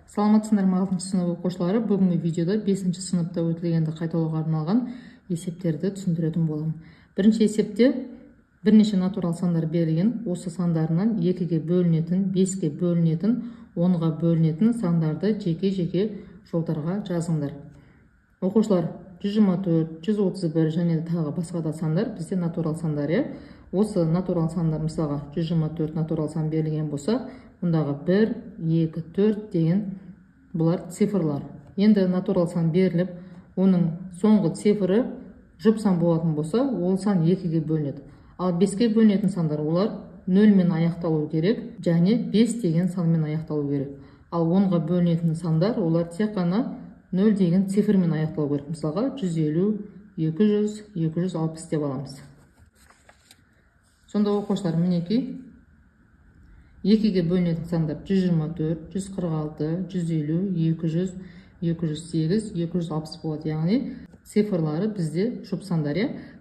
Саламатсыздар ма 6-шы сынып оқушылары? Бүгінгі видеода 5-ші сыныпта өтілгенді қайталауға арналған есептерді түсіндіретін боламын. Бірінші есепте бірнеше натурал сандар берілген. Осы сандарынан 2-ге бөлінетін, 5-ге бөлінетін, 10-ға бөлінетін сандарды жеке-жеке жолдарға жазыңдар. Оқушылар, 124, 131 және тағы басқа да сандар бізде натурал сандар. Осы натурал сандар, мысалға 124 натурал сан берілген болса, мұндағы 1, 2, 4 деген бұлар цифрлар. Енді натурал сан беріліп, оның соңғы цифры жұп сан болатын болса, ол сан 2-ге бөлінеді. Ал 5-ге бөлінетін сандар олар 0 мен аяқталу керек, және 5 деген санмен аяқталу керек. Ал 10-ға бөлінетін сандар олар тек қана 0 деген цифрмен аяқталу керек. Мысалға 150, 200, 260 деп аламыз. Сонда оқушылар, мінекей 2-ге бөлінетін сандар 124, 146, 150, 200, 208, 260 болады. Яғни цифрлары бізде жұп сандар.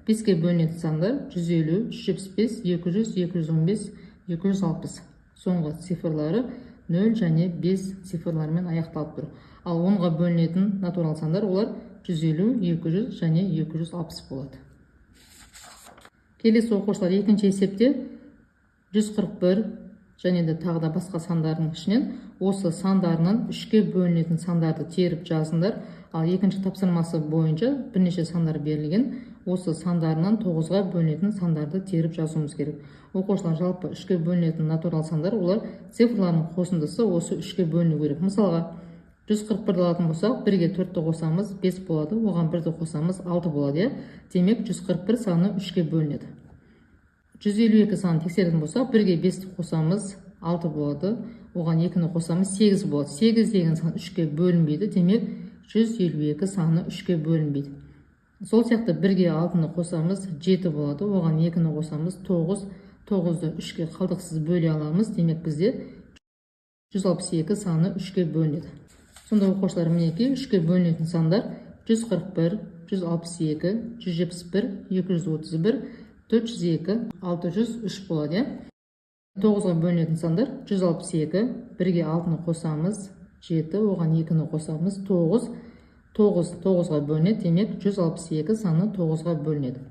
5-ге бөлінетін сандар 150, 175, 200, 215, 260. Соңғы цифрлары 0 және 5 цифрлармен аяқталып тұр. Ал 10-ға бөлінетін натурал сандар олар 150, 200 және 260 болады. Келесі оқушылар, екінші есепте 141 және де тағы да басқа сандардың ішінен осы сандарынан 3-ге бөлінетін сандарды теріп жазыңдар. Ал екінші тапсырмасы бойынша бірнеше сандар берілген. Осы сандарынан 9-ға бөлінетін сандарды теріп жазуымыз керек. Оқушылар, жалпы 3-ге бөлінетін натурал сандар олар цифрлардың қосындысы осы 3-ге бөліну керек. Мысалға 141 алатын болсақ, 1-ге 4-ті қосамыз 5 болады, оған 1-ті қосамыз 6 болады. Демек 141 саны 3-ге бөлінеді. 152 санын тексеретін болсақ, 1-ге 5-ті қосамыз 6 болады, оған 2-ні қосамыз 8 болады. 8 деген сан 3-ке бөлінбейді, демек 152 саны 3-ке бөлінбейді. Сол сияқты 1-ге 6-ны қосамыз 7 болады, оған 2-ні қосамыз 9, 9-ды 3-ке қалдықсыз бөле аламыз, демек бізде 162 саны 3-ке бөлінеді. Сонда оқушылар, мінекей 3-ке бөлінетін сандар 141, 162, 171, 231, 402, 603 болады. 9-ға бөлінетін сандар 162, 1-ге 6-ны қосамыз 7, оған 2-ні қосамыз 9, 9-ға бөлінеді, демек 162 саны 9-ға бөлінеді.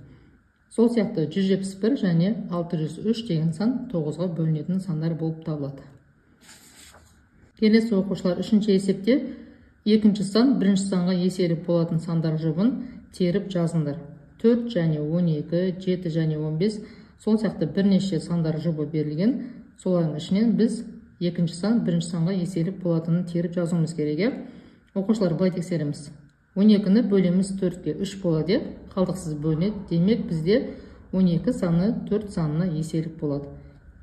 Сол сияқты 171 және 603 деген сан 9-ға бөлінетін сандар болып табылады. Келесі оқушылар, үшінші есепте екінші сан бірінші санға еселік болатын сандар жұбын теріп жазыңдар. 4 және 12, 7 және 15, сол сияқты бірнеше сандар жұбы берілген. Солардың ішінен біз екінші сан бірінші санға еселік болатынын теріп жазуымыз керек. Оқушылар, былай тексереміз. 12-ні бөлеміз 4-ге 3 болады, қалдықсыз бөлінеді. Демек бізде 12 саны 4 санына еселік болады.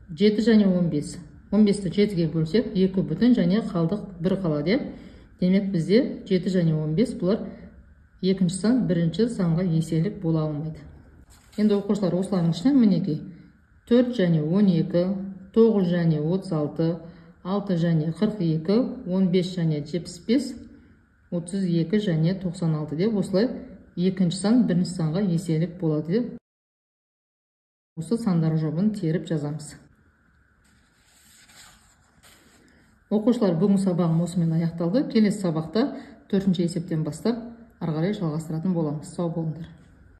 7 және 15. 15-ті 7-ге бөлсек 2 бүтін және қалдық 1 қалады. Демек бізде 7 және 15 бұлар екінші сан бірінші санға еселік бола алмайды. Енді оқушылар, осылардың ішінен мінекей 4 және 12, 9 және 36, 6 және 42, 15 және 75, 32 және 96 деп осылай екінші сан бірінші санға еселік болады деп осы сандар жұбын теріп жазамыз. Оқушылар, бүгін сабағым осымен аяқталды. Келесі сабақта 4-ші есептен бастап ары қарай жалғастыратын боламыз. Сау болыңдар.